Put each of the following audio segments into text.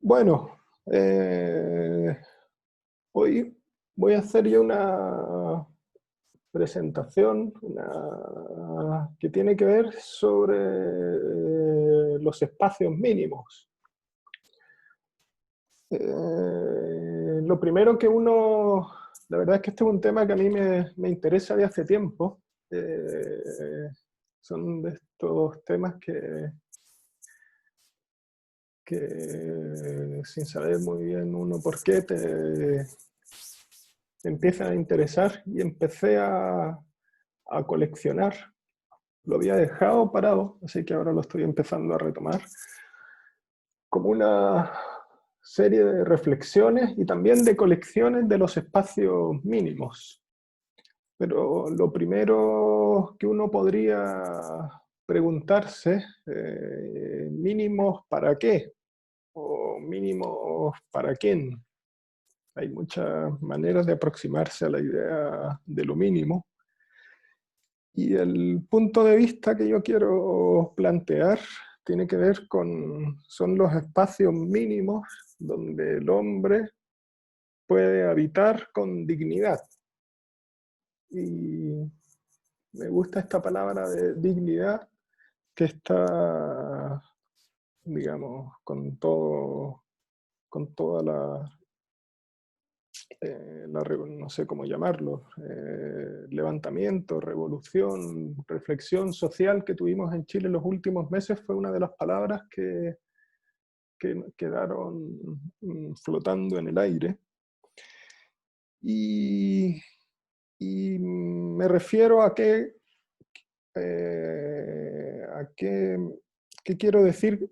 Bueno, hoy voy a hacer yo una presentación que tiene que ver sobre los espacios mínimos. Lo primero que la verdad es que este es un tema que a mí me interesa de hace tiempo. Son de estos temas que sin saber muy bien uno por qué te empiezan a interesar y empecé a coleccionar. Lo había dejado parado, así que ahora lo estoy empezando a retomar, como una serie de reflexiones y también de colecciones de los espacios mínimos. Pero lo primero que uno podría preguntarse, mínimos para qué o mínimos para quién. Hay muchas maneras de aproximarse a la idea de lo mínimo. Y el punto de vista que yo quiero plantear tiene que ver son los espacios mínimos donde el hombre puede habitar con dignidad. Y me gusta esta palabra de dignidad que está, digamos, con toda no sé cómo llamarlo, levantamiento, revolución, reflexión social que tuvimos en Chile en los últimos meses, fue una de las palabras que quedaron flotando en el aire. Y, y me refiero qué quiero decir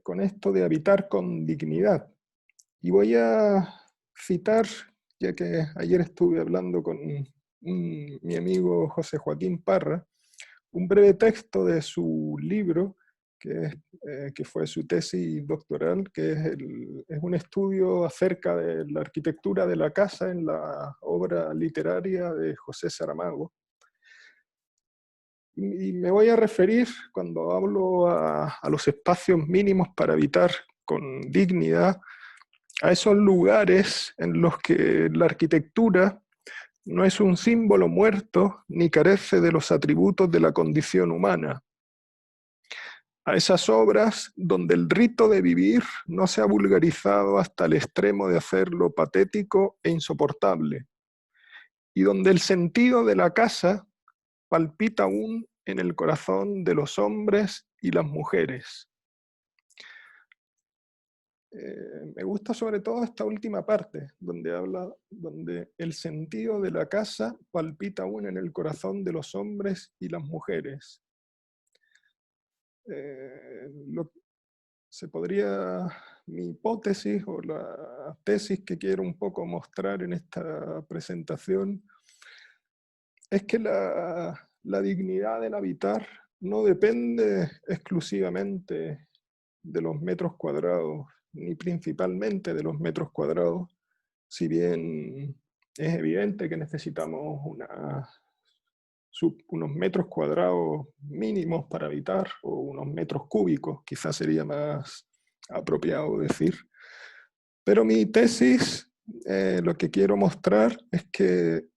con esto de habitar con dignidad. Y voy a citar, ya que ayer estuve hablando con mi amigo José Joaquín Parra, un breve texto de su libro, que fue su tesis doctoral, que es un estudio acerca de la arquitectura de la casa en la obra literaria de José Saramago. Y me voy a referir, cuando hablo a los espacios mínimos para habitar con dignidad, a esos lugares en los que la arquitectura no es un símbolo muerto ni carece de los atributos de la condición humana. A esas obras donde el rito de vivir no se ha vulgarizado hasta el extremo de hacerlo patético e insoportable, y donde el sentido de la casa palpita aún en el corazón de los hombres y las mujeres. Me gusta sobre todo esta última parte, donde el sentido de la casa palpita aún en el corazón de los hombres y las mujeres. Mi hipótesis o la tesis que quiero un poco mostrar en esta presentación es que la dignidad del habitar no depende exclusivamente de los metros cuadrados, ni principalmente de los metros cuadrados, si bien es evidente que necesitamos unos metros cuadrados mínimos para habitar, o unos metros cúbicos, quizás sería más apropiado decir. Pero mi tesis, lo que quiero mostrar es que,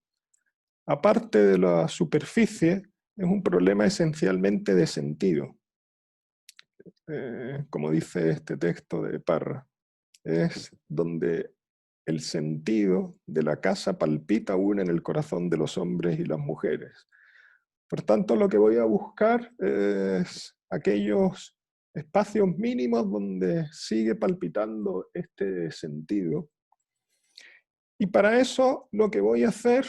aparte de la superficie, es un problema esencialmente de sentido. Como dice este texto de Parra, es donde el sentido de la casa palpita aún en el corazón de los hombres y las mujeres. Por tanto, lo que voy a buscar es aquellos espacios mínimos donde sigue palpitando este sentido. Y para eso lo que voy a hacer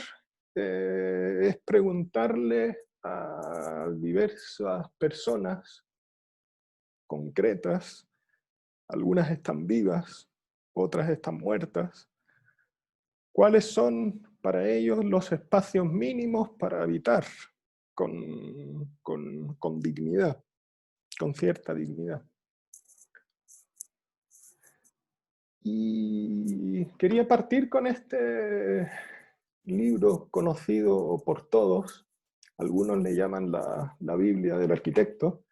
es preguntarle a diversas personas concretas, algunas están vivas, otras están muertas, cuáles son para ellos los espacios mínimos para habitar con dignidad, con cierta dignidad. Y quería partir con este libro conocido por todos, algunos le llaman la Biblia del arquitecto,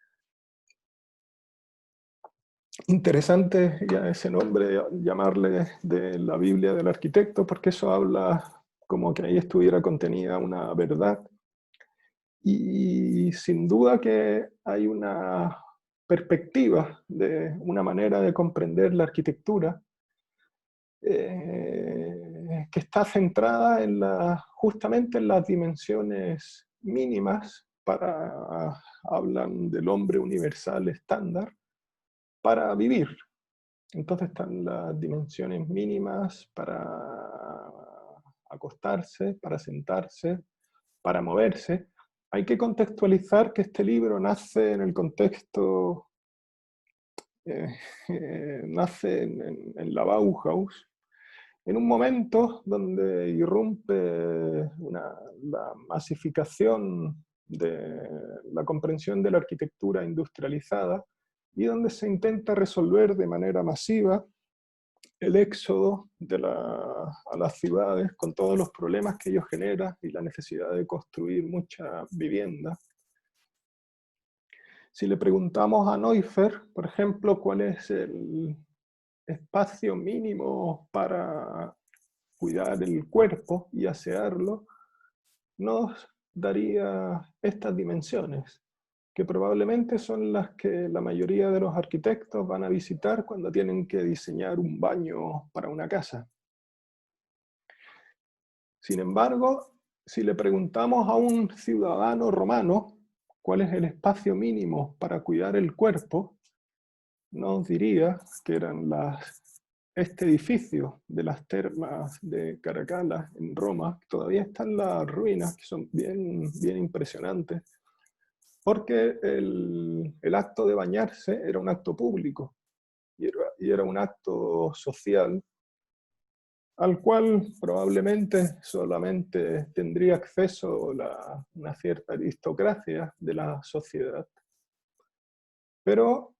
interesante ya ese nombre, llamarle de la Biblia del arquitecto, porque eso habla como que ahí estuviera contenida una verdad. Y sin duda que hay una perspectiva, de una manera de comprender la arquitectura que está centrada en justamente en las dimensiones mínimas hablan del hombre universal estándar para vivir. Entonces están las dimensiones mínimas para acostarse, para sentarse, para moverse. Hay que contextualizar que este libro nace en el contexto, nace en la Bauhaus, en un momento donde irrumpe la masificación de la comprensión de la arquitectura industrializada y donde se intenta resolver de manera masiva el éxodo a las ciudades con todos los problemas que ello genera y la necesidad de construir mucha vivienda. Si le preguntamos a Neuffer, por ejemplo, cuál es el espacio mínimo para cuidar el cuerpo y asearlo, nos daría estas dimensiones, que probablemente son las que la mayoría de los arquitectos van a visitar cuando tienen que diseñar un baño para una casa. Sin embargo, si le preguntamos a un ciudadano romano cuál es el espacio mínimo para cuidar el cuerpo, nos diría que eran este edificio de las termas de Caracalla en Roma. Todavía están las ruinas, que son bien, bien impresionantes, porque el acto de bañarse era un acto público y era un acto social al cual probablemente solamente tendría acceso una cierta aristocracia de la sociedad. Pero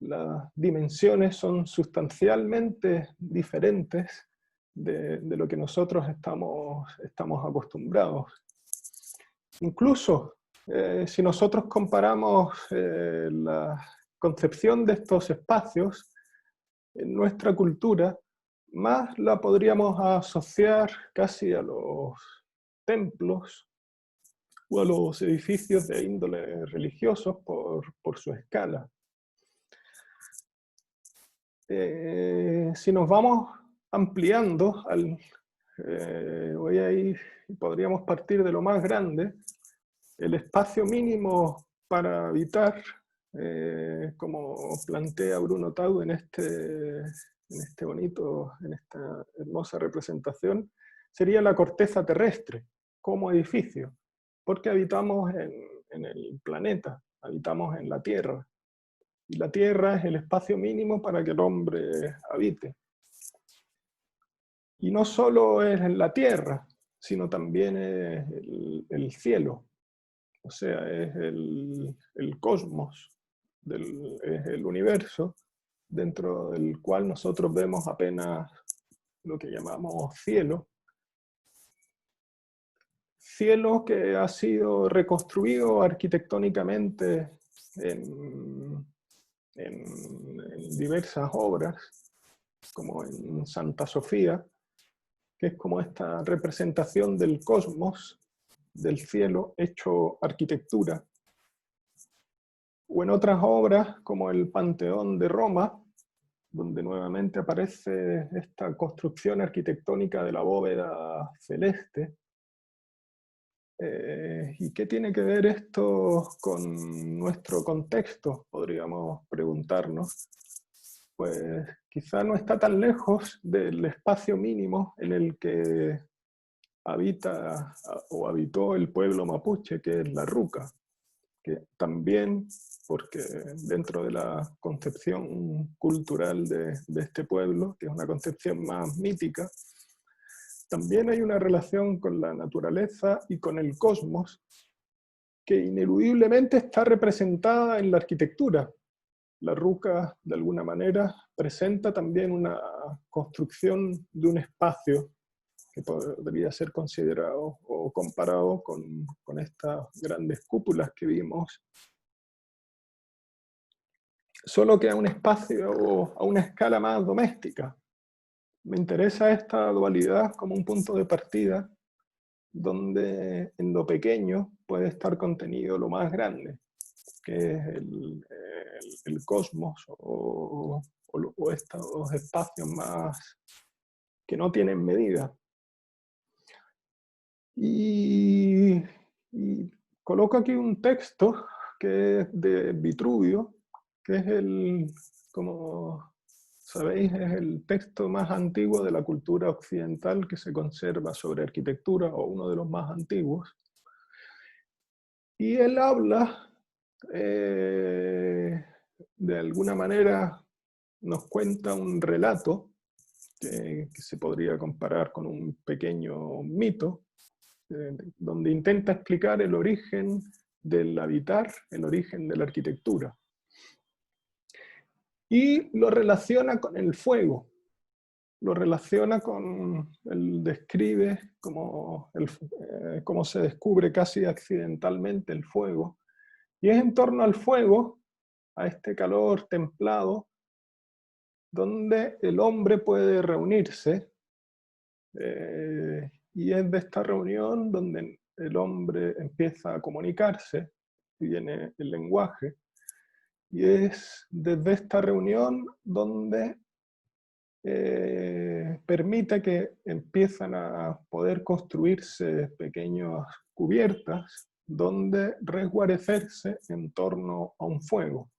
las dimensiones son sustancialmente diferentes de lo que nosotros estamos acostumbrados. Incluso si nosotros comparamos la concepción de estos espacios en nuestra cultura, más la podríamos asociar casi a los templos o a los edificios de índole religiosos por su escala. Si nos vamos ampliando, podríamos partir de lo más grande, el espacio mínimo para habitar, como plantea Bruno Taut en esta hermosa representación, sería la corteza terrestre como edificio, porque habitamos en el planeta, habitamos en la Tierra, y la Tierra es el espacio mínimo para que el hombre habite. Y no solo es en la Tierra, sino también es el cielo, o sea, es el cosmos, es el universo, dentro del cual nosotros vemos apenas lo que llamamos cielo. Cielo que ha sido reconstruido arquitectónicamente en diversas obras, como en Santa Sofía, que es como esta representación del cosmos, del cielo, hecho arquitectura. O en otras obras, como el Panteón de Roma, donde nuevamente aparece esta construcción arquitectónica de la bóveda celeste. ¿Y qué tiene que ver esto con nuestro contexto? Podríamos preguntarnos. Pues quizá no está tan lejos del espacio mínimo en el que habita o habitó el pueblo mapuche, que es la Ruca, que también, porque dentro de la concepción cultural de este pueblo, que es una concepción más mítica, también hay una relación con la naturaleza y con el cosmos que ineludiblemente está representada en la arquitectura. La Ruca, de alguna manera, presenta también una construcción de un espacio que podría ser considerado o comparado con estas grandes cúpulas que vimos solo que a un espacio o a una escala más doméstica. Me interesa esta dualidad como un punto de partida donde en lo pequeño puede estar contenido lo más grande, que es el cosmos o estos espacios más que no tienen medida. Y coloco aquí un texto que es de Vitruvio, que es como sabéis, es el texto más antiguo de la cultura occidental que se conserva sobre arquitectura, o uno de los más antiguos. Y él habla, de alguna manera, nos cuenta un relato que se podría comparar con un pequeño mito, donde intenta explicar el origen del habitar, el origen de la arquitectura. Y lo relaciona con el fuego, lo relaciona con, él describe cómo se descubre casi accidentalmente el fuego. Y es en torno al fuego, a este calor templado, donde el hombre puede reunirse, y es de esta reunión donde el hombre empieza a comunicarse, y viene el lenguaje, y es desde esta reunión donde permite que empiezan a poder construirse pequeñas cubiertas donde resguarecerse en torno a un fuego.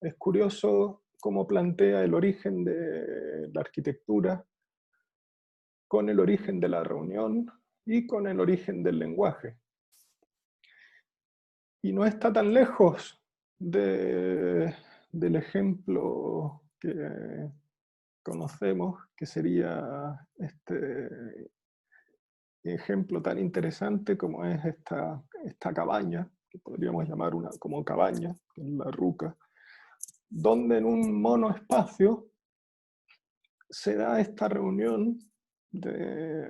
Es curioso cómo plantea el origen de la arquitectura con el origen de la reunión y con el origen del lenguaje. Y no está tan lejos del ejemplo que conocemos, que sería este ejemplo tan interesante como es esta cabaña, que podríamos llamar una como cabaña, que es la ruca, donde en un monoespacio se da esta reunión de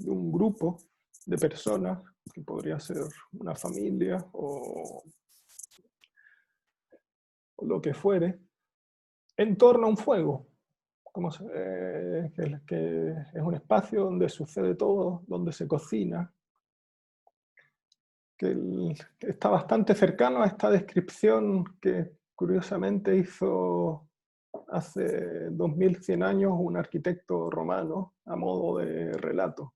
un grupo de personas, que podría ser una familia o lo que fuere, en torno a un fuego. Que es un espacio donde sucede todo, donde se cocina, que está bastante cercano a esta descripción que curiosamente hizo hace 2100 años un arquitecto romano a modo de relato.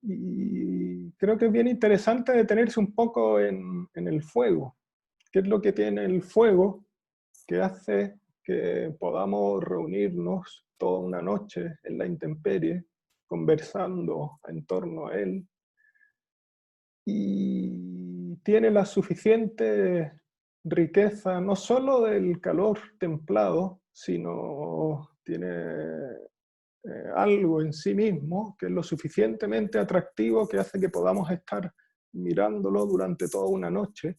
Y creo que es bien interesante detenerse un poco en el fuego. ¿Qué es lo que tiene el fuego que hace que podamos reunirnos toda una noche en la intemperie, conversando en torno a él? Y tiene la suficiente riqueza no solo del calor templado, sino tiene algo en sí mismo que es lo suficientemente atractivo que hace que podamos estar mirándolo durante toda una noche,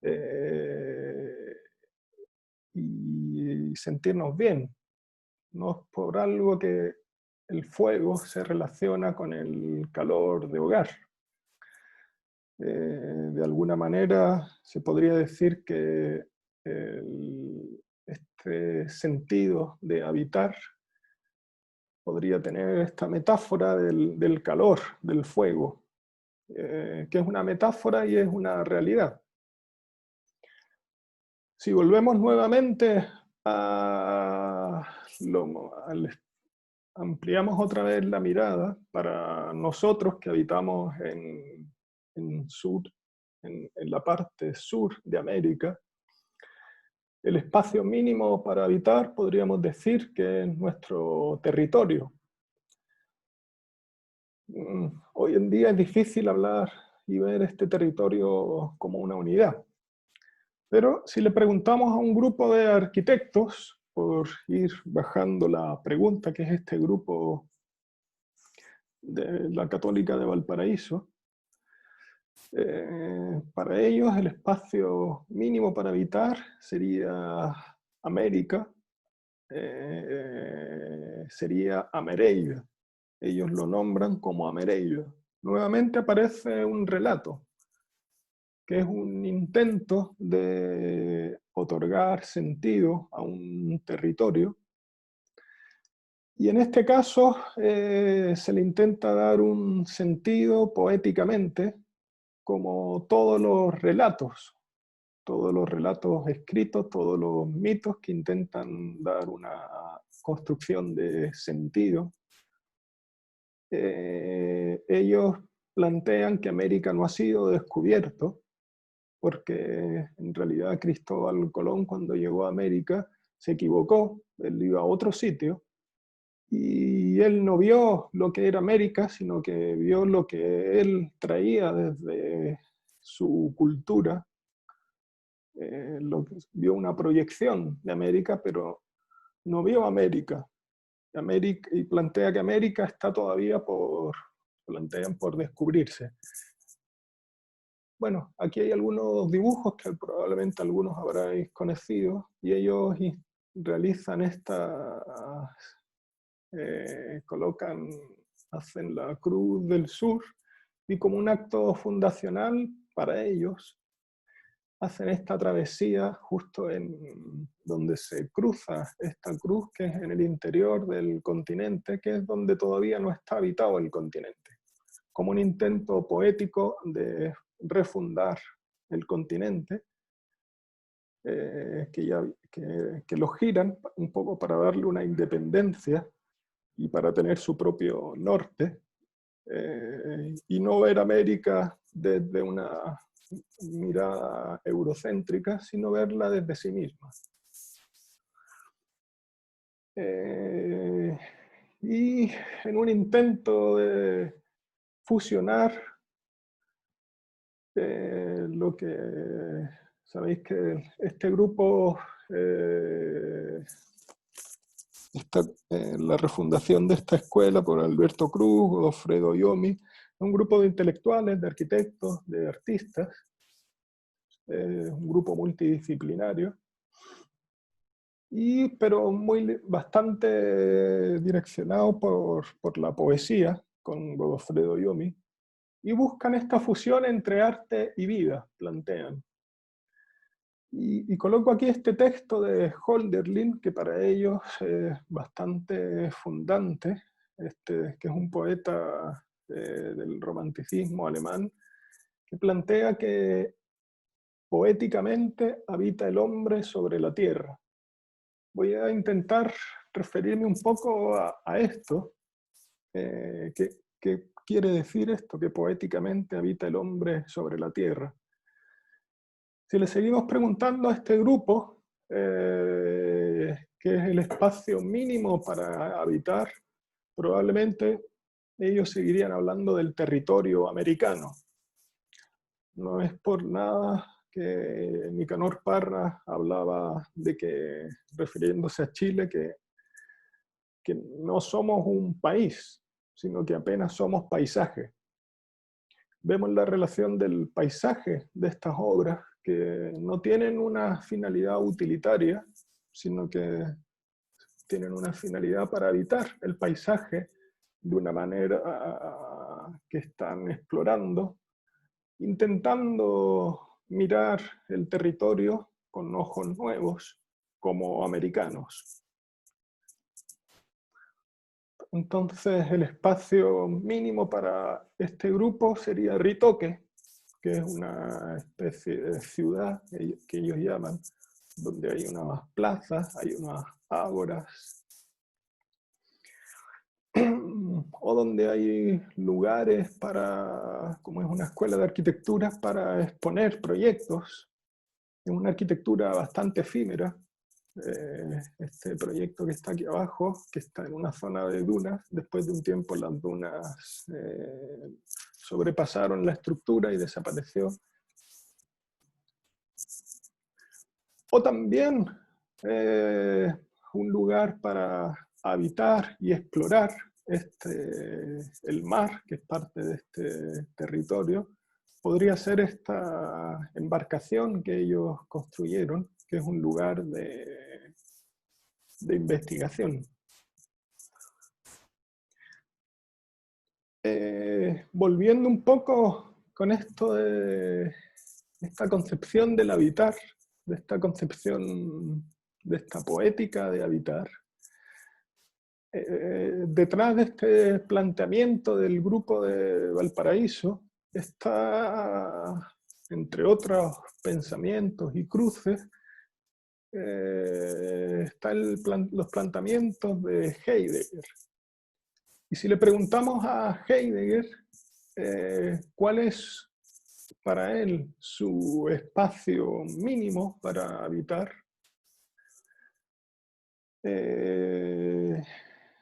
eh, y sentirnos bien. No es por algo que el fuego se relaciona con el calor de hogar. De alguna manera se podría decir que este sentido de habitar podría tener esta metáfora del calor, del fuego, que es una metáfora y es una realidad. Si volvemos nuevamente ampliamos otra vez la mirada para nosotros que habitamos en la parte sur de América, el espacio mínimo para habitar podríamos decir que es nuestro territorio. Hoy en día es difícil hablar y ver este territorio como una unidad. Pero si le preguntamos a un grupo de arquitectos, por ir bajando la pregunta, que es este grupo de la Católica de Valparaíso, para ellos el espacio mínimo para habitar sería América, sería Amereida. Ellos lo nombran como Amereida. Nuevamente aparece un relato. que es un intento de otorgar sentido a un territorio. Y en este caso se le intenta dar un sentido poéticamente, como todos los relatos escritos, todos los mitos que intentan dar una construcción de sentido. Ellos plantean que América no ha sido descubierto, porque en realidad Cristóbal Colón, cuando llegó a América, se equivocó, él iba a otro sitio, y él no vio lo que era América, sino que vio lo que él traía desde su cultura, vio una proyección de América, pero no vio América. Y plantea que América está todavía plantean por descubrirse. Bueno, aquí hay algunos dibujos que probablemente algunos habréis conocido, y ellos realizan hacen la Cruz del Sur, y como un acto fundacional para ellos, hacen esta travesía justo en donde se cruza esta cruz, que es en el interior del continente, que es donde todavía no está habitado el continente, como un intento poético de refundar el continente, que lo giran un poco para darle una independencia y para tener su propio norte, y no ver América desde una mirada eurocéntrica, sino verla desde sí misma. Y en un intento de fusionar lo que sabéis que este grupo, la refundación de esta escuela por Alberto Cruz, Godofredo Iomi, un grupo de intelectuales, de arquitectos, de artistas, un grupo multidisciplinario, pero bastante direccionado por la poesía, con Godofredo Iomi, y buscan esta fusión entre arte y vida, plantean. Y coloco aquí este texto de Hölderlin, que para ellos es bastante fundante, que es un poeta del romanticismo alemán, que plantea que poéticamente habita el hombre sobre la tierra. Voy a intentar referirme un poco a esto, ¿qué quiere decir esto, que poéticamente habita el hombre sobre la tierra? Si le seguimos preguntando a este grupo, qué es el espacio mínimo para habitar, probablemente ellos seguirían hablando del territorio americano. No es por nada que Nicanor Parra hablaba de que, refiriéndose a Chile, que no somos un país, sino que apenas somos paisaje. Vemos la relación del paisaje de estas obras, que no tienen una finalidad utilitaria, sino que tienen una finalidad para habitar el paisaje de una manera que están explorando, intentando mirar el territorio con ojos nuevos, como americanos. Entonces el espacio mínimo para este grupo sería Ritoque, que es una especie de ciudad que ellos llaman, donde hay unas plazas, hay unas ágoras, o donde hay lugares para, como es una escuela de arquitectura, para exponer proyectos. Es una arquitectura bastante efímera. Este proyecto que está aquí abajo, que está en una zona de dunas, después de un tiempo las dunas sobrepasaron la estructura y desapareció. O también un lugar para habitar y explorar el mar, que es parte de este territorio, podría ser esta embarcación que ellos construyeron, que es un lugar de investigación. Volviendo un poco con esto de esta concepción del habitar, de esta concepción, de esta poética de habitar, detrás de este planteamiento del grupo de Valparaíso está, entre otros pensamientos y cruces, están los planteamientos de Heidegger. Y si le preguntamos a Heidegger cuál es para él su espacio mínimo para habitar,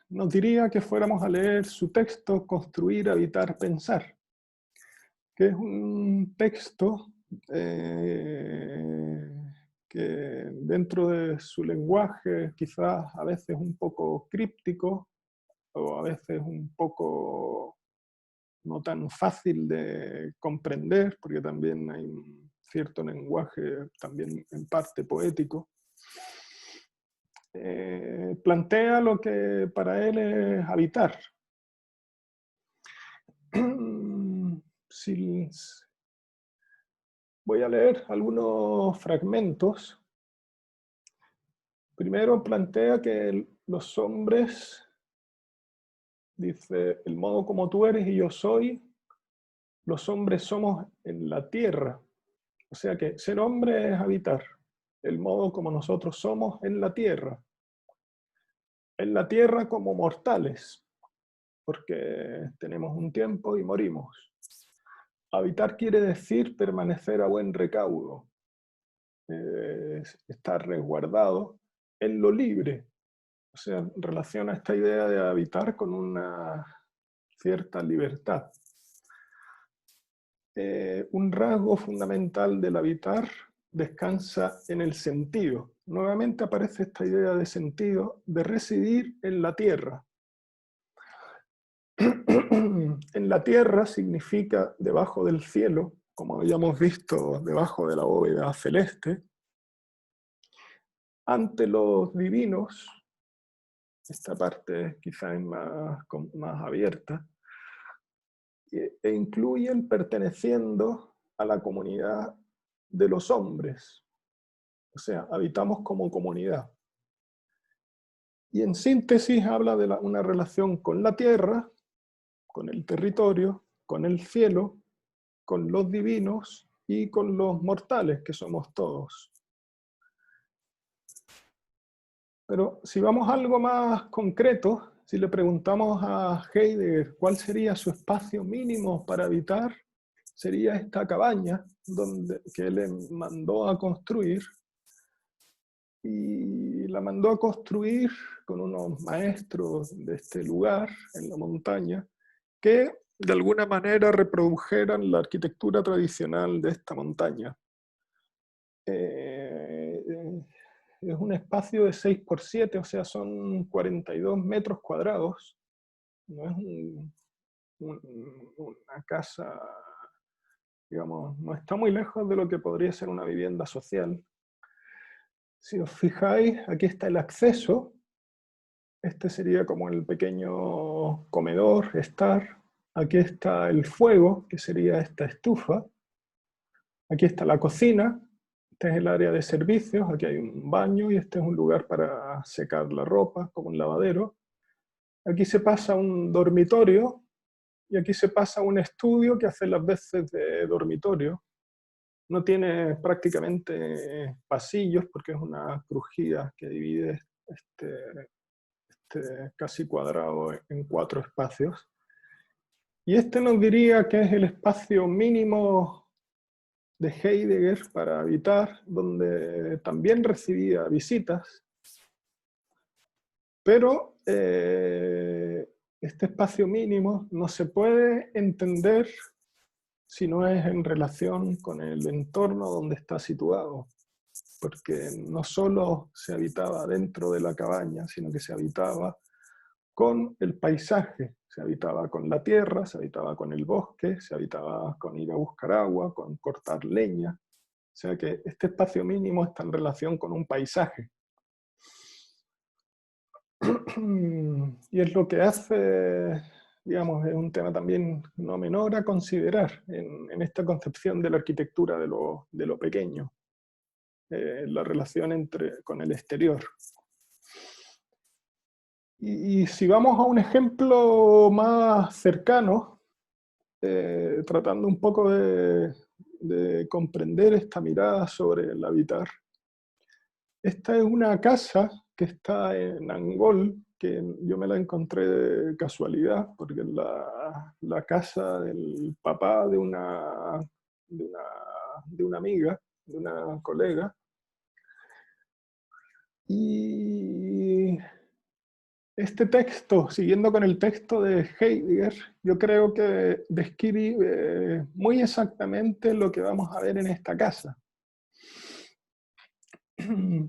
nos diría que fuéramos a leer su texto Construir, Habitar, Pensar, que es un texto que dentro de su lenguaje quizás a veces un poco críptico o a veces un poco no tan fácil de comprender, porque también hay un cierto lenguaje también en parte poético, plantea lo que para él es habitar. Si voy a leer algunos fragmentos. Primero plantea que los hombres, dice, el modo como tú eres y yo soy, los hombres somos en la tierra. O sea que ser hombre es habitar, el modo como nosotros somos en la tierra. En la tierra como mortales, porque tenemos un tiempo y morimos. Habitar quiere decir permanecer a buen recaudo, estar resguardado en lo libre. O sea, relaciona esta idea de habitar con una cierta libertad. Un rasgo fundamental del habitar descansa en el sentido. Nuevamente aparece esta idea de sentido, de residir en la tierra. En la tierra significa debajo del cielo, como habíamos visto debajo de la bóveda celeste. Ante los divinos, esta parte quizá es más abierta, e incluyen perteneciendo a la comunidad de los hombres. O sea, habitamos como comunidad. Y en síntesis habla de una relación con la tierra, con el territorio, con el cielo, con los divinos y con los mortales, que somos todos. Pero si vamos a algo más concreto, si le preguntamos a Heidegger cuál sería su espacio mínimo para habitar, sería esta cabaña que él mandó a construir, y la mandó a construir con unos maestros de este lugar, en la montaña, que de alguna manera reprodujeran la arquitectura tradicional de esta montaña. Es un espacio de 6×7, o sea, son 42 metros cuadrados. No es una casa, digamos, no está muy lejos de lo que podría ser una vivienda social. Si os fijáis, aquí está el acceso. Este sería como el pequeño comedor, estar. Aquí está el fuego, que sería esta estufa. Aquí está la cocina. Este es el área de servicios. Aquí hay un baño y este es un lugar para secar la ropa, como un lavadero. Aquí se pasa un dormitorio y aquí se pasa un estudio que hace las veces de dormitorio. No tiene prácticamente pasillos porque es una crujía que divide este casi cuadrado en 4 espacios. Y este nos diría que es el espacio mínimo de Heidegger para habitar, donde también recibía visitas, pero este espacio mínimo no se puede entender si no es en relación con el entorno donde está situado, porque no solo se habitaba dentro de la cabaña, sino que se habitaba con el paisaje, se habitaba con la tierra, se habitaba con el bosque, se habitaba con ir a buscar agua, con cortar leña. O sea que este espacio mínimo está en relación con un paisaje. Y es lo que hace digamos, es un tema también no menor a considerar en esta concepción de la arquitectura de lo pequeño, la relación con el exterior. Y si vamos a un ejemplo más cercano, tratando un poco de comprender esta mirada sobre el habitar. Esta es una casa que está en Angol, que yo me la encontré de casualidad, porque es la casa del papá de una amiga, de una colega. Y este texto, siguiendo con el texto de Heidegger, yo creo que describe muy exactamente lo que vamos a ver en esta casa.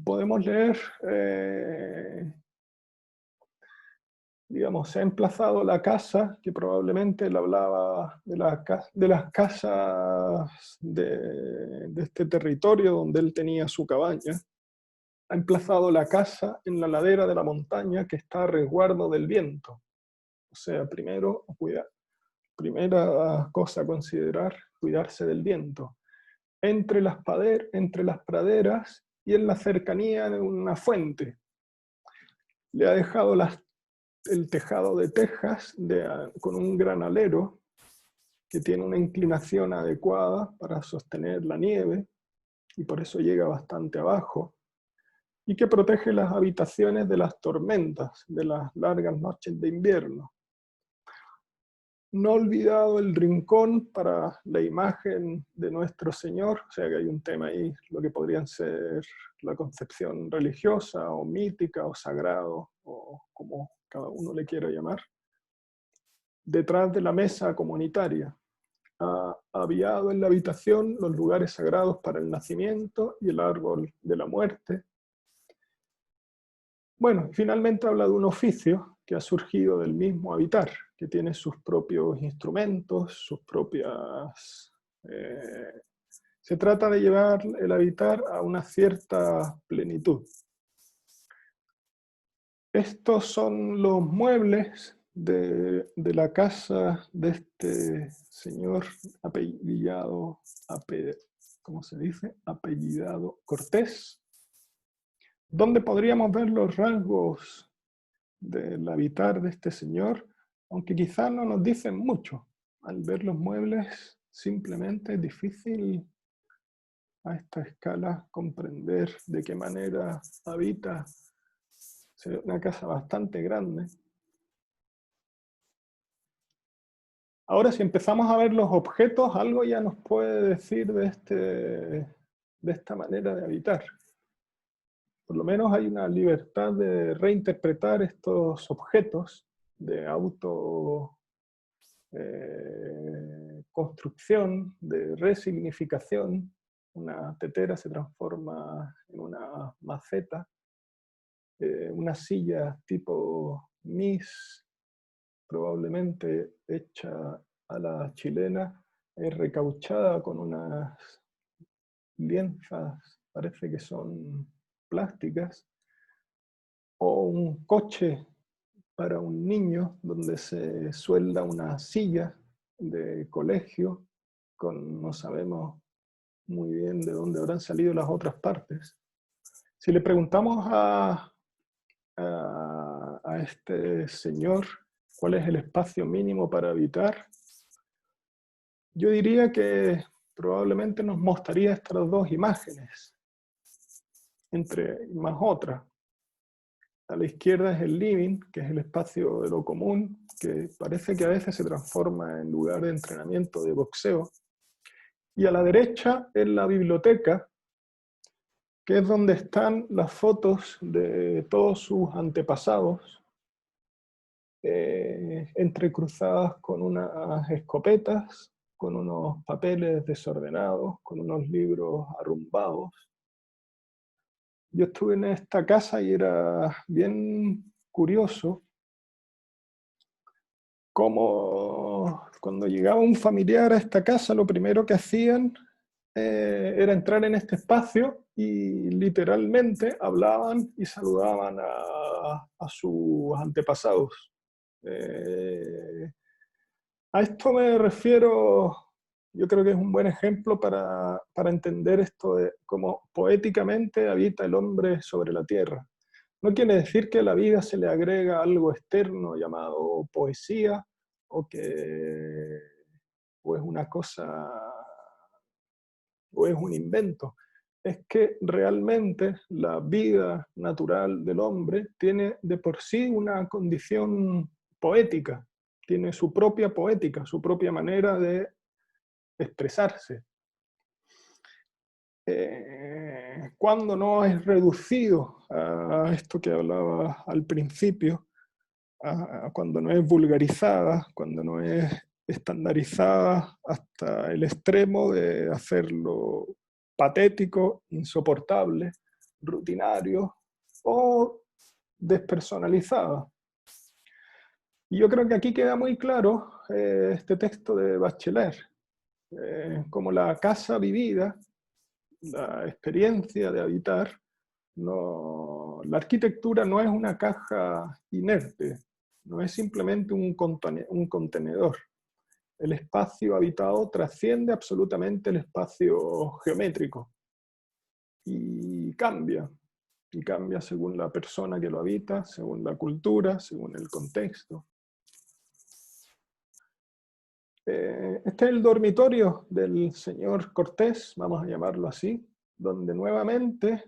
Podemos leer, digamos, se ha emplazado la casa, que probablemente él hablaba de las casas de este territorio donde él tenía su cabaña. Ha emplazado la casa en la ladera de la montaña que está a resguardo del viento. O sea, primera cosa a considerar, cuidarse del viento. Entre las praderas y en la cercanía de una fuente. Le ha dejado el tejado de tejas con un granalero que tiene una inclinación adecuada para sostener la nieve y por eso llega bastante abajo, y que protege las habitaciones de las tormentas, de las largas noches de invierno. No ha olvidado el rincón para la imagen de nuestro Señor, o sea que hay un tema ahí, lo que podrían ser la concepción religiosa o mítica o sagrado, o como cada uno le quiera llamar, detrás de la mesa comunitaria. Ha aviado en la habitación los lugares sagrados para el nacimiento y el árbol de la muerte. Bueno, finalmente habla de un oficio que ha surgido del mismo habitar, que tiene sus propios instrumentos, sus propias... se trata de llevar el habitar a una cierta plenitud. Estos son los muebles de la casa de este señor apellidado, ¿cómo se dice? Apellidado Cortés, donde podríamos ver los rasgos del habitar de este señor, aunque quizás no nos dicen mucho. Al ver los muebles, simplemente es difícil a esta escala comprender de qué manera habita. Es una casa bastante grande. Ahora, si empezamos a ver los objetos, algo ya nos puede decir de esta manera de habitar. Por lo menos hay una libertad de reinterpretar estos objetos de construcción, de resignificación. Una tetera se transforma en una maceta, una silla tipo Miss, probablemente hecha a la chilena, es recauchada con unas lienzas, parece que son plásticas, o un coche para un niño donde se suelda una silla de colegio con no sabemos muy bien de dónde habrán salido las otras partes. Si le preguntamos a este señor cuál es el espacio mínimo para habitar, yo diría que probablemente nos mostraría estas dos imágenes, entre más otras. A la izquierda es el living, que es el espacio de lo común, que parece que a veces se transforma en lugar de entrenamiento de boxeo. Y a la derecha es la biblioteca, que es donde están las fotos de todos sus antepasados, entrecruzadas con unas escopetas, con unos papeles desordenados, con unos libros arrumbados. Yo estuve en esta casa y era bien curioso cómo cuando llegaba un familiar a esta casa, lo primero que hacían era entrar en este espacio y literalmente hablaban y saludaban a sus antepasados. A esto me refiero, yo creo que es un buen ejemplo para entender esto de cómo poéticamente habita el hombre sobre la tierra. No quiere decir que a la vida se le agrega algo externo llamado poesía, o que o es una cosa, o es un invento. Es que realmente la vida natural del hombre tiene de por sí una condición poética, tiene su propia poética, su propia manera de expresarse. Cuando no es reducido a esto que hablaba al principio, cuando no es vulgarizada, cuando no es estandarizada hasta el extremo de hacerlo patético, insoportable, rutinario o despersonalizada. Y yo creo que aquí queda muy claro este texto de Bachelet, como la casa vivida, la experiencia de habitar, no, la arquitectura no es una caja inerte, no es simplemente un contenedor. El espacio habitado trasciende absolutamente el espacio geométrico y cambia según la persona que lo habita, según la cultura, según el contexto. Este es el dormitorio del señor Cortés, vamos a llamarlo así, donde nuevamente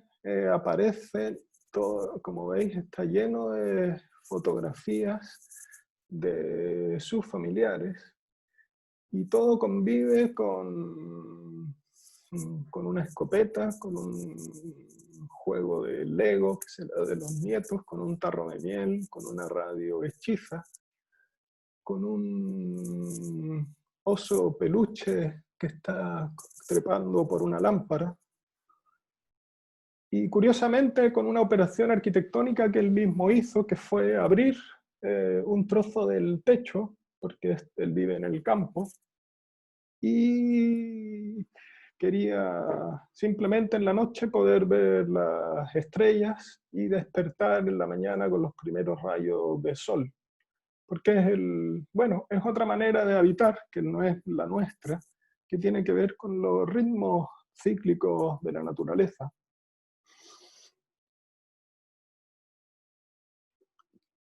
aparece todo, como veis, está lleno de fotografías de sus familiares y todo convive con una escopeta, con un juego de Lego que se da de los nietos, con un tarro de miel, con una radio hechiza, con un oso peluche que está trepando por una lámpara. Y curiosamente con una operación arquitectónica que él mismo hizo, que fue abrir un trozo del techo, porque él vive en el campo, y quería simplemente en la noche poder ver las estrellas y despertar en la mañana con los primeros rayos de sol. Porque bueno, es otra manera de habitar, que no es la nuestra, que tiene que ver con los ritmos cíclicos de la naturaleza.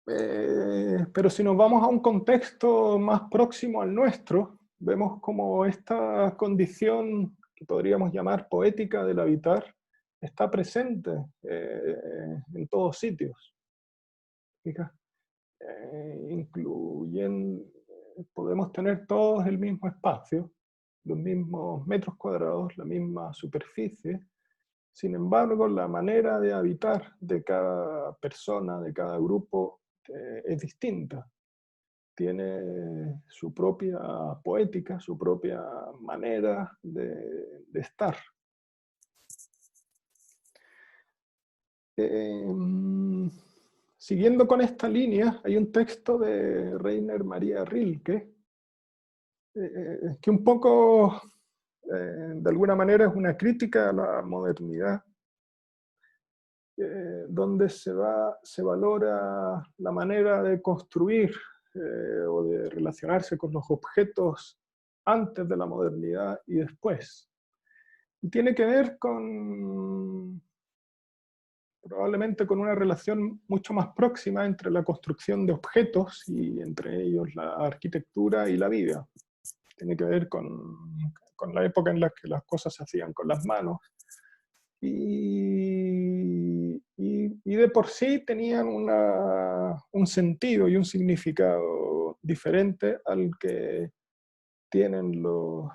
Pero si nos vamos a un contexto más próximo al nuestro, vemos como esta condición que podríamos llamar poética del habitar está presente en todos sitios. Incluyen, podemos tener todos el mismo espacio, los mismos metros cuadrados, la misma superficie. Sin embargo, la manera de habitar de cada persona, de cada grupo, es distinta. Tiene su propia poética, su propia manera de estar. Siguiendo con esta línea, hay un texto de Rainer Maria Rilke, que un poco, de alguna manera, es una crítica a la modernidad, donde se valora la manera de construir o de relacionarse con los objetos antes de la modernidad y después. Y tiene que ver probablemente con una relación mucho más próxima entre la construcción de objetos y entre ellos la arquitectura y la vida. Tiene que ver con la época en la que las cosas se hacían con las manos y de por sí tenían un sentido y un significado diferente al que tienen los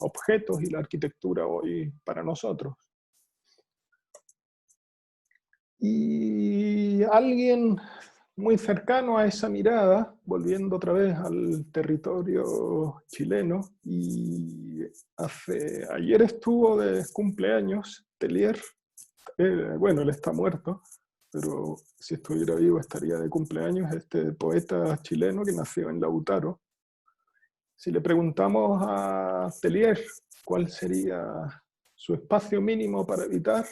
objetos y la arquitectura hoy para nosotros. Y alguien muy cercano a esa mirada, volviendo otra vez al territorio chileno, y ayer estuvo de cumpleaños Telier. Bueno, él está muerto, pero si estuviera vivo estaría de cumpleaños, este poeta chileno que nació en Lautaro. Si le preguntamos a Telier cuál sería su espacio mínimo para habitar,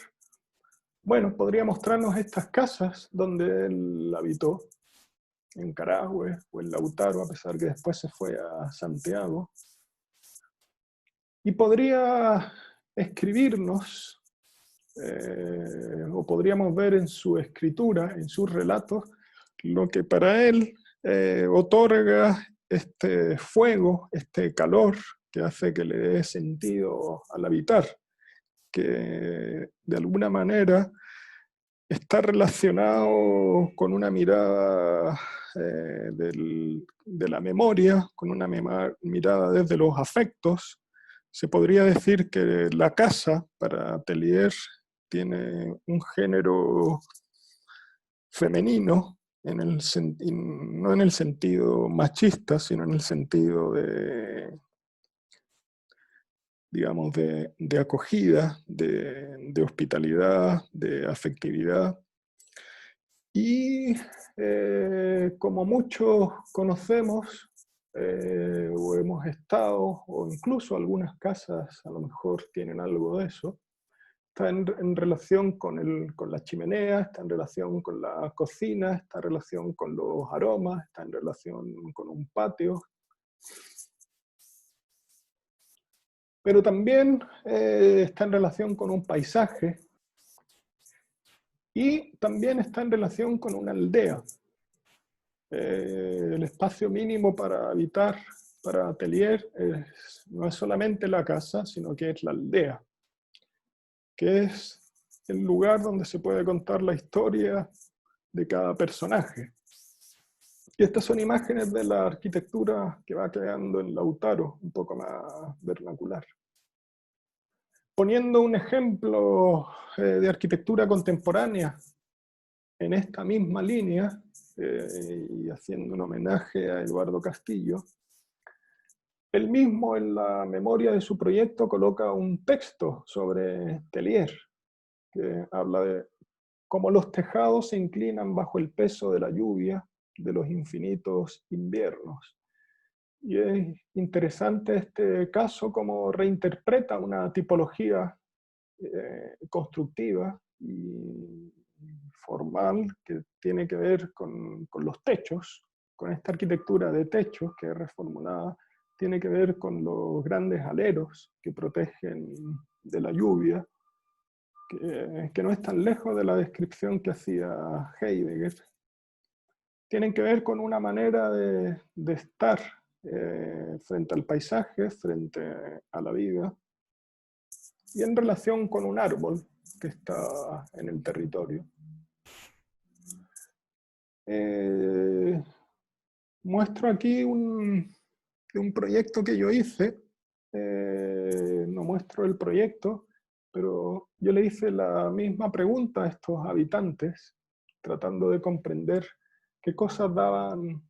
bueno, podría mostrarnos estas casas donde él habitó. en Carahue o en Lautaro, a pesar que después se fue a Santiago. Y podría escribirnos, o podríamos ver en su escritura, en sus relatos, lo que para él otorga este fuego, este calor que hace que le dé sentido al habitar, que de alguna manera está relacionado con una mirada de la memoria, con una mirada desde los afectos. Se podría decir que la casa para Atelier tiene un género femenino, no en el sentido machista, sino en el sentido digamos, de acogida, de hospitalidad, de afectividad. Y como muchos conocemos, o hemos estado, o incluso algunas casas a lo mejor tienen algo de eso, está en relación con la chimenea, está en relación con la cocina, está en relación con los aromas, está en relación con un patio. Pero también está en relación con un paisaje y también está en relación con una aldea. El espacio mínimo para habitar, para Atelier, no es solamente la casa, sino que es la aldea, que es el lugar donde se puede contar la historia de cada personaje. Y estas son imágenes de la arquitectura que va creando en Lautaro, un poco más vernacular. Poniendo un ejemplo de arquitectura contemporánea en esta misma línea, y haciendo un homenaje a Eduardo Castillo, él mismo en la memoria de su proyecto coloca un texto sobre Tellier, que habla de cómo los tejados se inclinan bajo el peso de la lluvia de los infinitos inviernos. Y es interesante este caso como reinterpreta una tipología constructiva y formal que tiene que ver con los techos, con esta arquitectura de techos que es reformulada, tiene que ver con los grandes aleros que protegen de la lluvia, que no es tan lejos de la descripción que hacía Heidegger. Tienen que ver con una manera de estar frente al paisaje, frente a la vida, y en relación con un árbol que está en el territorio. Muestro aquí un proyecto que yo hice. No muestro el proyecto, pero yo le hice la misma pregunta a estos habitantes, tratando de comprender qué cosas daban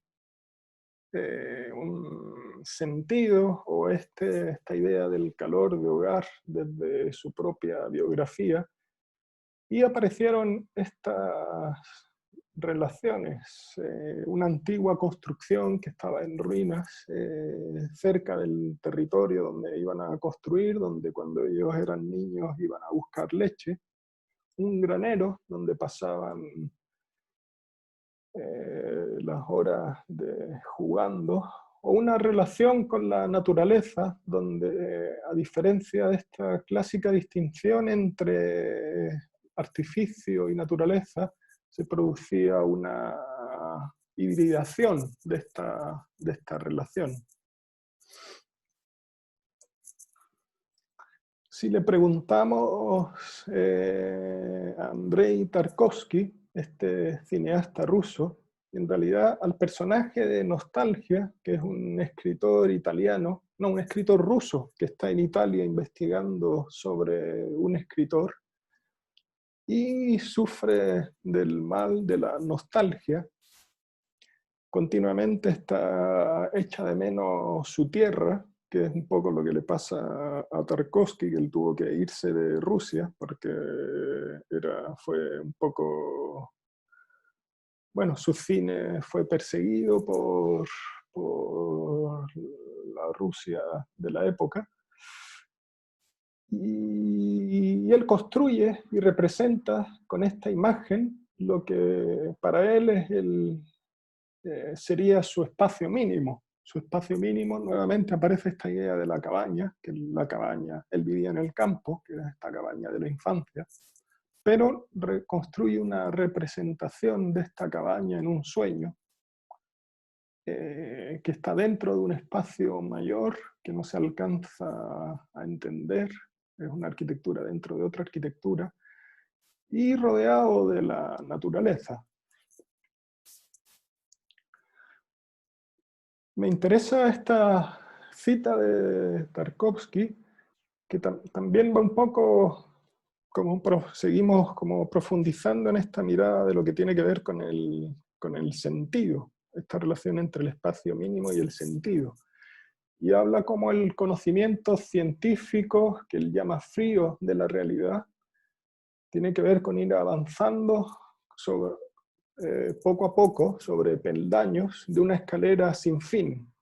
un sentido o esta idea del calor de hogar desde su propia biografía. Y aparecieron estas relaciones, una antigua construcción que estaba en ruinas cerca del territorio donde iban a construir, donde cuando ellos eran niños iban a buscar leche, un granero donde pasaban las horas jugando, o una relación con la naturaleza, donde a diferencia de esta clásica distinción entre artificio y naturaleza, se producía una hibridación de esta relación. Si le preguntamos a Andrei Tarkovsky, este cineasta ruso, en realidad al personaje de Nostalgia, que es un escritor italiano, no, un escritor ruso que está en Italia investigando sobre un escritor y sufre del mal de la nostalgia, continuamente está hecha de menos su tierra, que es un poco lo que le pasa a Tarkovsky, que él tuvo que irse de Rusia porque fue un poco, bueno, su cine fue perseguido por la Rusia de la época. Y él construye y representa con esta imagen lo que para él es sería su espacio mínimo. Su espacio mínimo, nuevamente aparece esta idea de la cabaña, que la cabaña, él vivía en el campo, que era esta cabaña de la infancia, pero reconstruye una representación de esta cabaña en un sueño, que está dentro de un espacio mayor que no se alcanza a entender, es una arquitectura dentro de otra arquitectura, y rodeado de la naturaleza. Me interesa esta cita de Tarkovsky, que también va un poco, como seguimos como profundizando en esta mirada de lo que tiene que ver con el sentido, esta relación entre el espacio mínimo y el sentido. Y habla como el conocimiento científico, que él llama frío de la realidad, tiene que ver con ir avanzando sobre, poco a poco sobre peldaños de una escalera sin fin.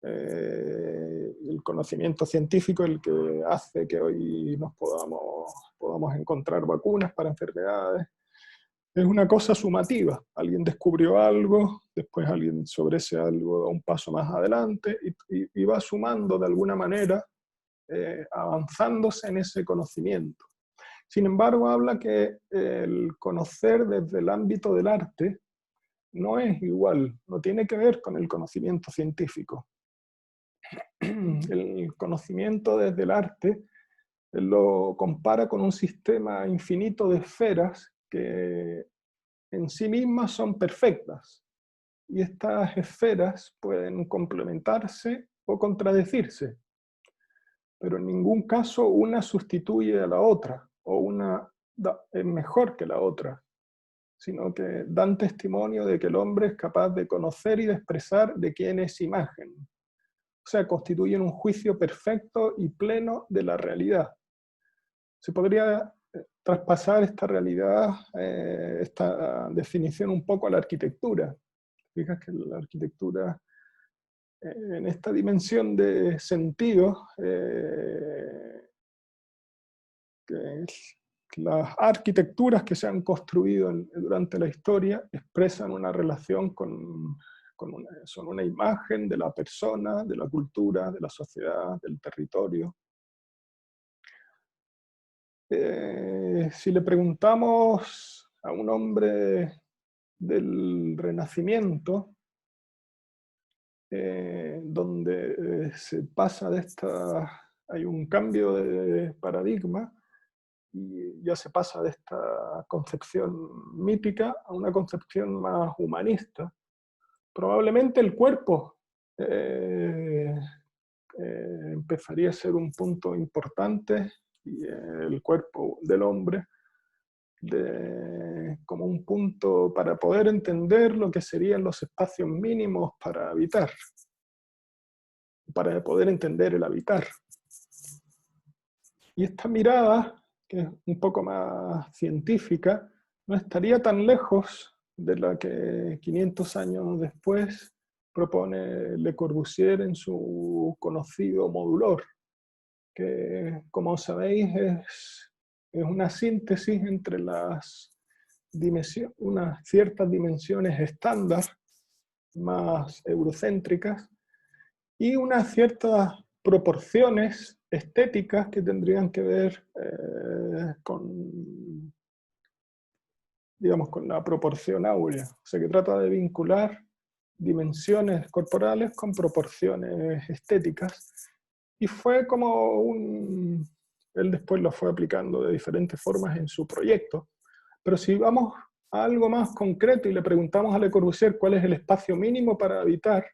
El conocimiento científico el que hace que hoy nos podamos encontrar vacunas para enfermedades. Es una cosa sumativa. Alguien descubrió algo, después alguien sobre ese algo da un paso más adelante y va sumando de alguna manera, avanzándose en ese conocimiento. Sin embargo, habla que el conocer desde el ámbito del arte no es igual, no tiene que ver con el conocimiento científico. El conocimiento desde el arte lo compara con un sistema infinito de esferas que en sí mismas son perfectas. Y estas esferas pueden complementarse o contradecirse, pero en ningún caso una sustituye a la otra, o una es mejor que la otra, sino que dan testimonio de que el hombre es capaz de conocer y de expresar de quién es imagen. O sea, constituyen un juicio perfecto y pleno de la realidad. Se podría traspasar esta realidad, esta definición un poco a la arquitectura. Fijas que la arquitectura, en esta dimensión de sentido, que las arquitecturas que se han construido durante la historia expresan una relación son una imagen de la persona, de la cultura, de la sociedad, del territorio. Si le preguntamos a un hombre del Renacimiento, donde se pasa de hay un cambio de paradigma, y ya se pasa de esta concepción mítica a una concepción más humanista. Probablemente el cuerpo empezaría a ser un punto importante, y el cuerpo del hombre como un punto para poder entender lo que serían los espacios mínimos para habitar, para poder entender el habitar. Y esta mirada, que es un poco más científica, no estaría tan lejos de la que 500 años después propone Le Corbusier en su conocido modulor, que, como sabéis, es una síntesis entre unas ciertas dimensiones estándar más eurocéntricas y unas ciertas proporciones estéticas que tendrían que ver digamos, con la proporción áurea. O sea, que trata de vincular dimensiones corporales con proporciones estéticas. Y fue como él después lo fue aplicando de diferentes formas en su proyecto. Pero si vamos a algo más concreto y le preguntamos a Le Corbusier cuál es el espacio mínimo para habitar,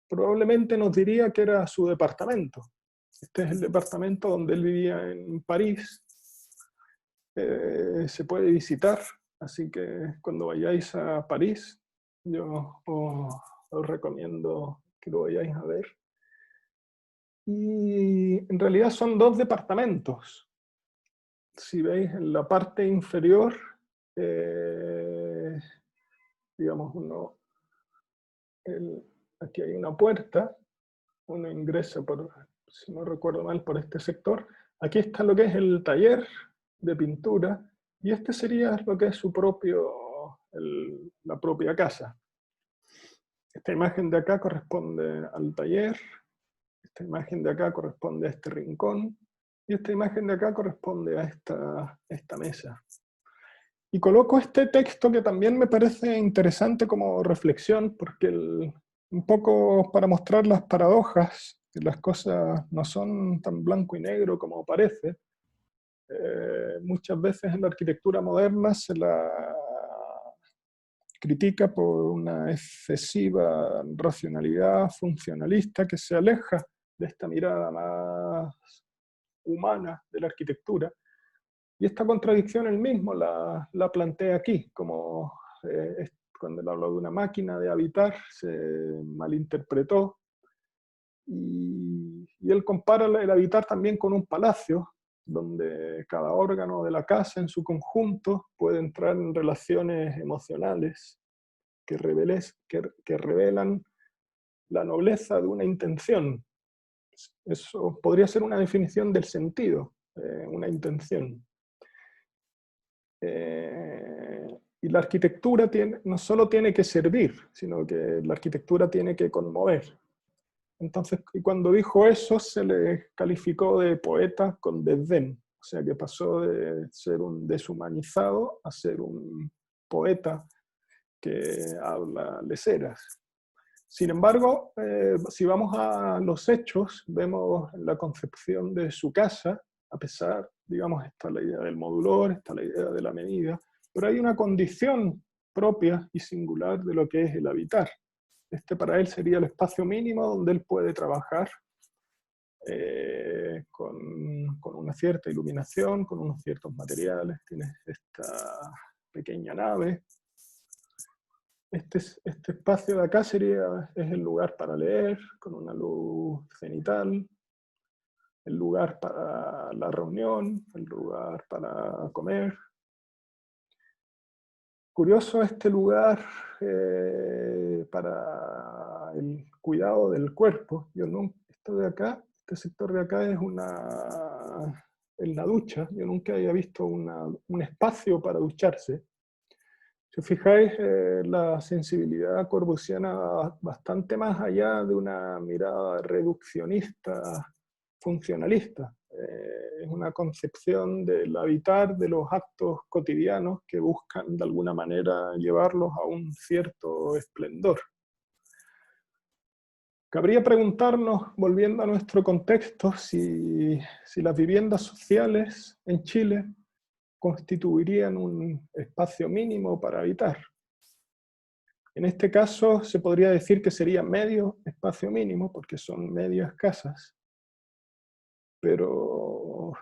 probablemente nos diría que era su departamento. Este es el departamento donde él vivía en París. Se puede visitar, así que cuando vayáis a París, yo os recomiendo que lo vayáis a ver. Y en realidad son dos departamentos. Si veis en la parte inferior, digamos, aquí hay una puerta, uno ingresa si no recuerdo mal, por este sector. Aquí está lo que es el taller de pintura, y este sería lo que es la propia casa. Esta imagen de acá corresponde al taller, esta imagen de acá corresponde a este rincón, y esta imagen de acá corresponde a esta mesa. Y coloco este texto que también me parece interesante como reflexión, porque un poco para mostrar las paradojas, que las cosas no son tan blanco y negro como parece. Muchas veces en la arquitectura moderna se la critica por una excesiva racionalidad funcionalista que se aleja de esta mirada más humana de la arquitectura. Y esta contradicción él mismo la plantea aquí, como cuando él habló de una máquina de habitar, se malinterpretó. Y él compara el habitar también con un palacio, donde cada órgano de la casa en su conjunto puede entrar en relaciones emocionales que revelan la nobleza de una intención. Eso podría ser una definición del sentido, una intención. Y la arquitectura no solo tiene que servir, sino que la arquitectura tiene que conmover. Entonces, y cuando dijo eso, se le calificó de poeta con desdén. O sea, que pasó de ser un deshumanizado a ser un poeta que habla leceras. Sin embargo, si vamos a los hechos, vemos en la concepción de su casa, a pesar, digamos, está la idea del modulor, está la idea de la medida, pero hay una condición propia y singular de lo que es el habitar. Este para él sería el espacio mínimo donde él puede trabajar con una cierta iluminación, con unos ciertos materiales. Tiene esta pequeña nave. Este espacio de acá es el lugar para leer, con una luz cenital, el lugar para la reunión, el lugar para comer. Curioso este lugar para el cuidado del cuerpo. Yo no, esto de acá, este sector de acá es la ducha. Yo nunca había visto un espacio para ducharse. Si os fijáis, la sensibilidad corbusiana va bastante más allá de una mirada reduccionista, funcionalista. Es una concepción del habitar, de los actos cotidianos que buscan de alguna manera llevarlos a un cierto esplendor. Cabría preguntarnos, volviendo a nuestro contexto, si las viviendas sociales en Chile constituirían un espacio mínimo para habitar. En este caso se podría decir que sería medio espacio mínimo, porque son medias casas, pero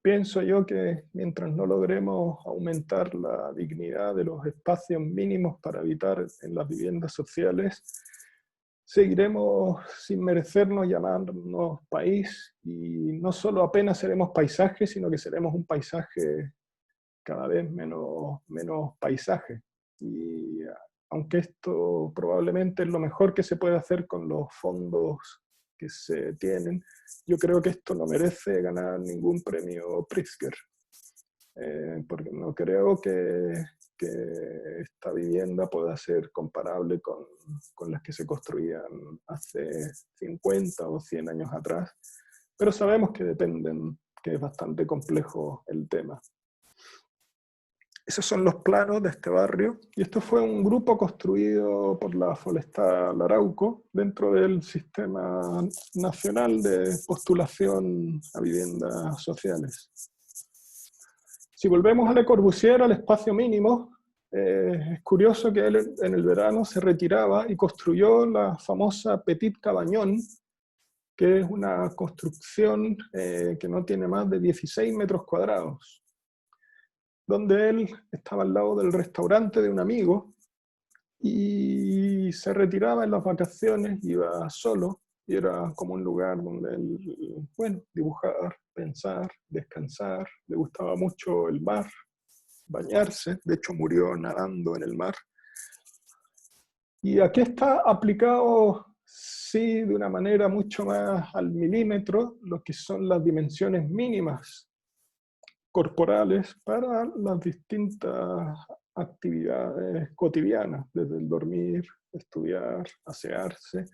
pienso que mientras no logremos aumentar la dignidad de los espacios mínimos para habitar en las viviendas sociales, seguiremos sin merecernos llamarnos país, y no solo apenas seremos paisaje, sino que seremos un paisaje cada vez menos paisaje. Y aunque esto probablemente es lo mejor que se puede hacer con los fondos que se tienen, yo creo que esto no merece ganar ningún premio Pritzker, porque no creo que esta vivienda pueda ser comparable con las que se construían hace 50 o 100 años atrás, pero sabemos que dependen, que es bastante complejo el tema. Esos son los planos de este barrio, y esto fue un grupo construido por la Forestal Arauco dentro del Sistema Nacional de Postulación a Viviendas Sociales. Si volvemos a Le Corbusier, al espacio mínimo, es curioso que él en el verano se retiraba y construyó la famosa Petit Cabañón, que es una construcción que no tiene más de 16 metros cuadrados, donde él estaba al lado del restaurante de un amigo y se retiraba en las vacaciones, iba solo, y era como un lugar donde él, bueno, dibujar, pensar, descansar. Le gustaba mucho el mar, bañarse, de hecho murió nadando en el mar. Y aquí está aplicado, sí, de una manera mucho más al milímetro, lo que son las dimensiones mínimas corporales para las distintas actividades cotidianas, desde el dormir, estudiar, asearse.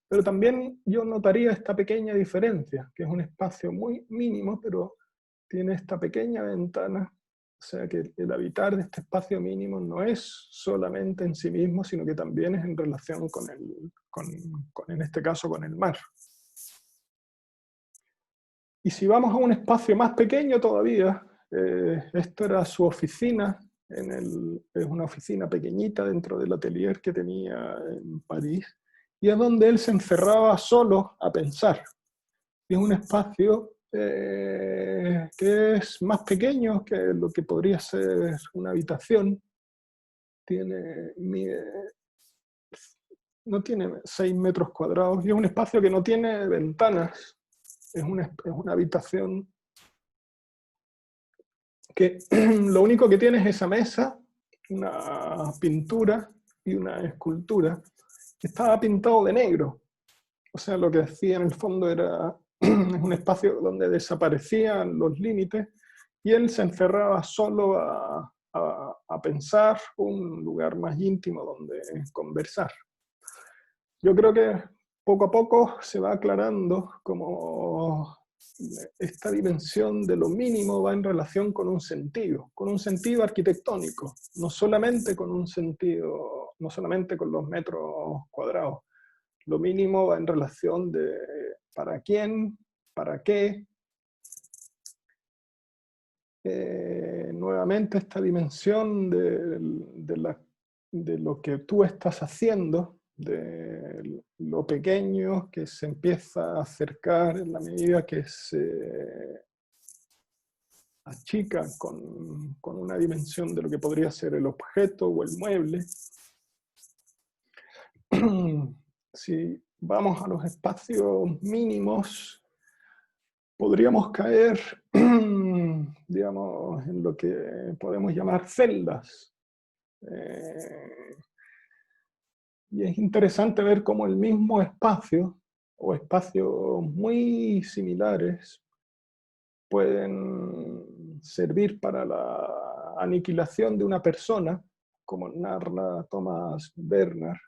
Pero también yo notaría esta pequeña diferencia, que es un espacio muy mínimo, pero tiene esta pequeña ventana. O sea que el habitar de este espacio mínimo no es solamente en sí mismo, sino que también es en relación en este caso, con el mar. Y si vamos a un espacio más pequeño todavía, esto era su oficina, es una oficina pequeñita dentro del atelier que tenía en París, y es donde él se encerraba solo a pensar. Y es un espacio que es más pequeño que lo que podría ser una habitación. No tiene 6 metros cuadrados y es un espacio que no tiene ventanas. Es una habitación que lo único que tiene es esa mesa, una pintura y una escultura que estaba pintado de negro. O sea, lo que hacía en el fondo era un espacio donde desaparecían los límites y él se encerraba solo a pensar, un lugar más íntimo donde conversar. Yo creo que poco a poco se va aclarando como esta dimensión de lo mínimo va en relación con un sentido arquitectónico, no solamente con un sentido, no solamente con los metros cuadrados. Lo mínimo va en relación de para quién, para qué. Nuevamente esta dimensión de lo que tú estás haciendo, de lo pequeño que se empieza a acercar en la medida que se achica con una dimensión de lo que podría ser el objeto o el mueble. Si vamos a los espacios mínimos, podríamos caer, digamos, en lo que podemos llamar celdas. Y es interesante ver cómo el mismo espacio, o espacios muy similares, pueden servir para la aniquilación de una persona, como narra Thomas Bernhard,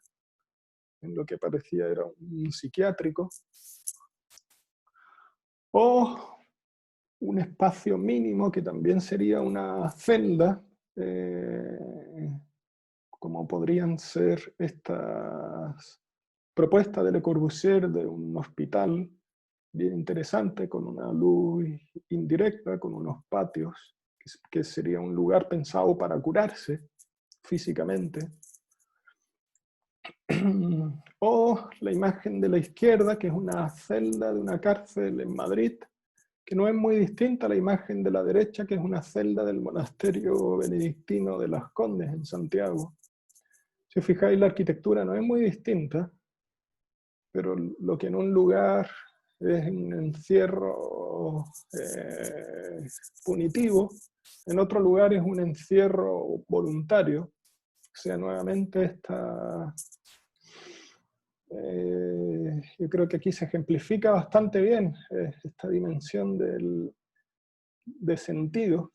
en lo que parecía era un psiquiátrico, o un espacio mínimo que también sería una celda, como podrían ser estas propuestas de Le Corbusier de un hospital bien interesante, con una luz indirecta, con unos patios, que sería un lugar pensado para curarse físicamente. O la imagen de la izquierda, que es una celda de una cárcel en Madrid, que no es muy distinta a la imagen de la derecha, que es una celda del monasterio benedictino de Las Condes en Santiago. Si os fijáis, la arquitectura no es muy distinta, pero lo que en un lugar es un encierro punitivo, en otro lugar es un encierro voluntario. O sea, nuevamente yo creo que aquí se ejemplifica bastante bien esta dimensión de sentido.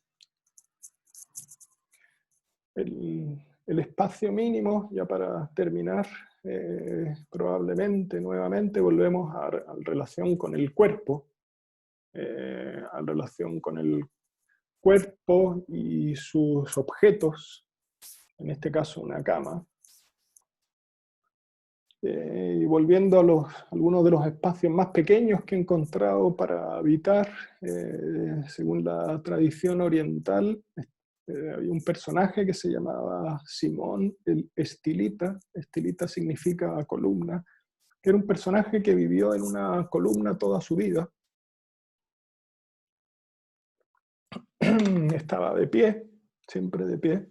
El espacio mínimo, ya para terminar, probablemente nuevamente volvemos a relación con el cuerpo, a relación con el cuerpo y sus objetos, en este caso una cama. Y volviendo a algunos de los espacios más pequeños que he encontrado para habitar, según la tradición oriental, había un personaje que se llamaba Simón el Estilita. Estilita significa columna, que era un personaje que vivió en una columna toda su vida. Estaba de pie, siempre de pie.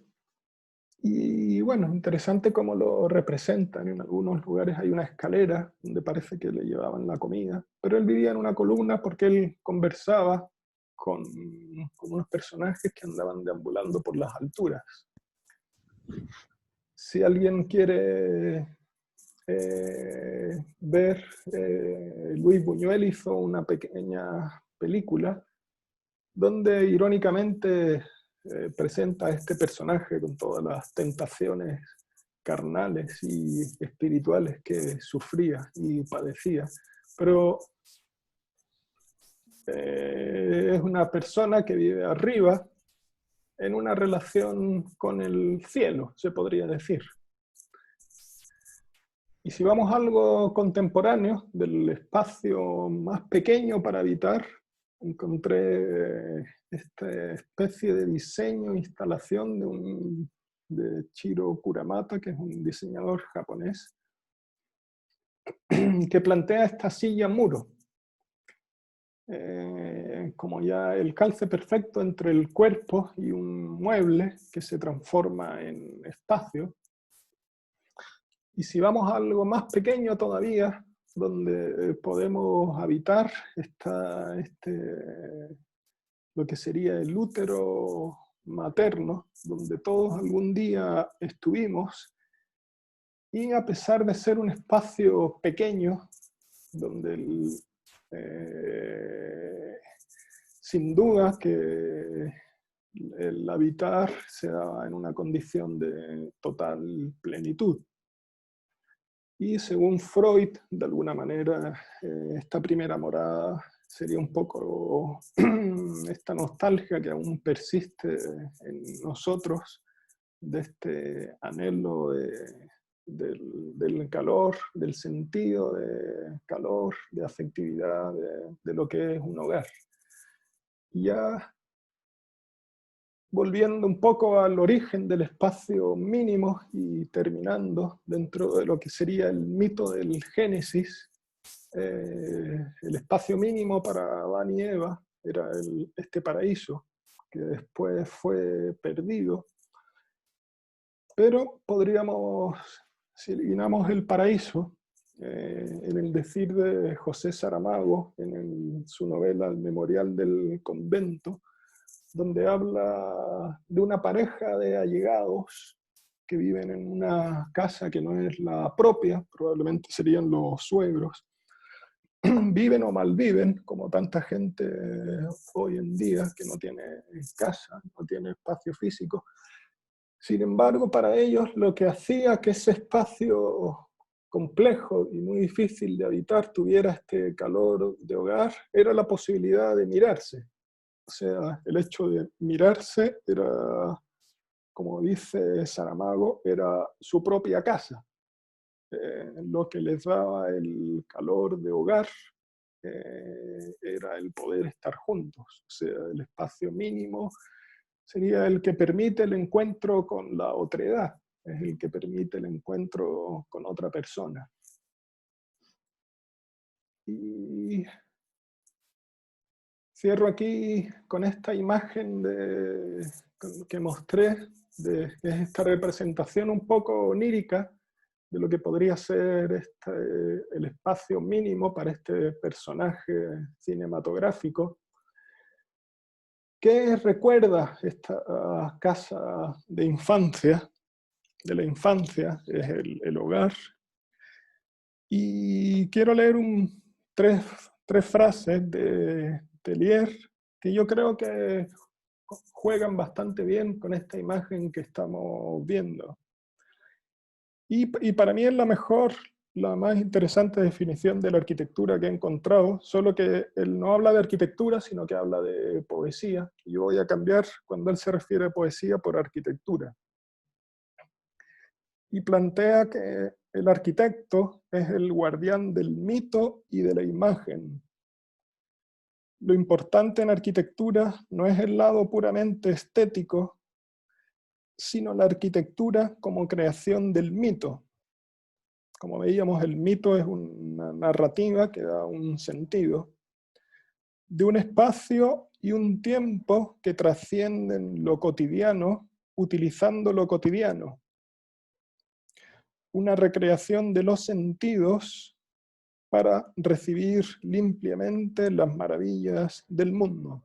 Y bueno, interesante cómo lo representan. En algunos lugares hay una escalera donde parece que le llevaban la comida, pero él vivía en una columna porque él conversaba con unos personajes que andaban deambulando por las alturas. Si alguien quiere ver, Luis Buñuel hizo una pequeña película donde irónicamente presenta a este personaje con todas las tentaciones carnales y espirituales que sufría y padecía. Pero es una persona que vive arriba en una relación con el cielo, se podría decir. Y si vamos a algo contemporáneo, del espacio más pequeño para habitar, encontré esta especie de diseño, instalación de Chiro Kuramata, que es un diseñador japonés, que plantea esta silla muro, como ya el calce perfecto entre el cuerpo y un mueble que se transforma en espacio. Y si vamos a algo más pequeño todavía, donde podemos habitar lo que sería el útero materno, donde todos algún día estuvimos, y a pesar de ser un espacio pequeño, donde sin duda que el habitar se da en una condición de total plenitud. Y según Freud, de alguna manera, esta primera morada sería un poco esta nostalgia que aún persiste en nosotros, de este anhelo del calor, del sentido de calor, de afectividad, de lo que es un hogar. Y ya volviendo un poco al origen del espacio mínimo y terminando dentro de lo que sería el mito del Génesis, el espacio mínimo para Adán y Eva era este paraíso, que después fue perdido. Pero podríamos, si eliminamos el paraíso, en el decir de José Saramago, en su novela El Memorial del Convento, donde habla de una pareja de allegados que viven en una casa que no es la propia, probablemente serían los suegros. Viven o malviven, como tanta gente hoy en día que no tiene casa, no tiene espacio físico. Sin embargo, para ellos lo que hacía que ese espacio complejo y muy difícil de habitar tuviera este calor de hogar era la posibilidad de mirarse. O sea, el hecho de mirarse era, como dice Saramago, era su propia casa. Lo que les daba el calor de hogar era el poder estar juntos. O sea, el espacio mínimo sería el que permite el encuentro con la otredad, es el que permite el encuentro con otra persona. Y cierro aquí con esta imagen que mostré, es esta representación un poco onírica de lo que podría ser el espacio mínimo para este personaje cinematográfico, que recuerda esta casa de infancia, de la infancia, es el hogar. Y quiero leer tres frases de Tellier que yo creo que juegan bastante bien con esta imagen que estamos viendo. Y para mí es la mejor, la más interesante definición de la arquitectura que he encontrado, solo que él no habla de arquitectura, sino que habla de poesía. Yo voy a cambiar, cuando él se refiere a poesía, por arquitectura. Y plantea que el arquitecto es el guardián del mito y de la imagen. Lo importante en arquitectura no es el lado puramente estético, sino la arquitectura como creación del mito. Como veíamos, el mito es una narrativa que da un sentido de un espacio y un tiempo que trascienden lo cotidiano, utilizando lo cotidiano. Una recreación de los sentidos para recibir limpiamente las maravillas del mundo.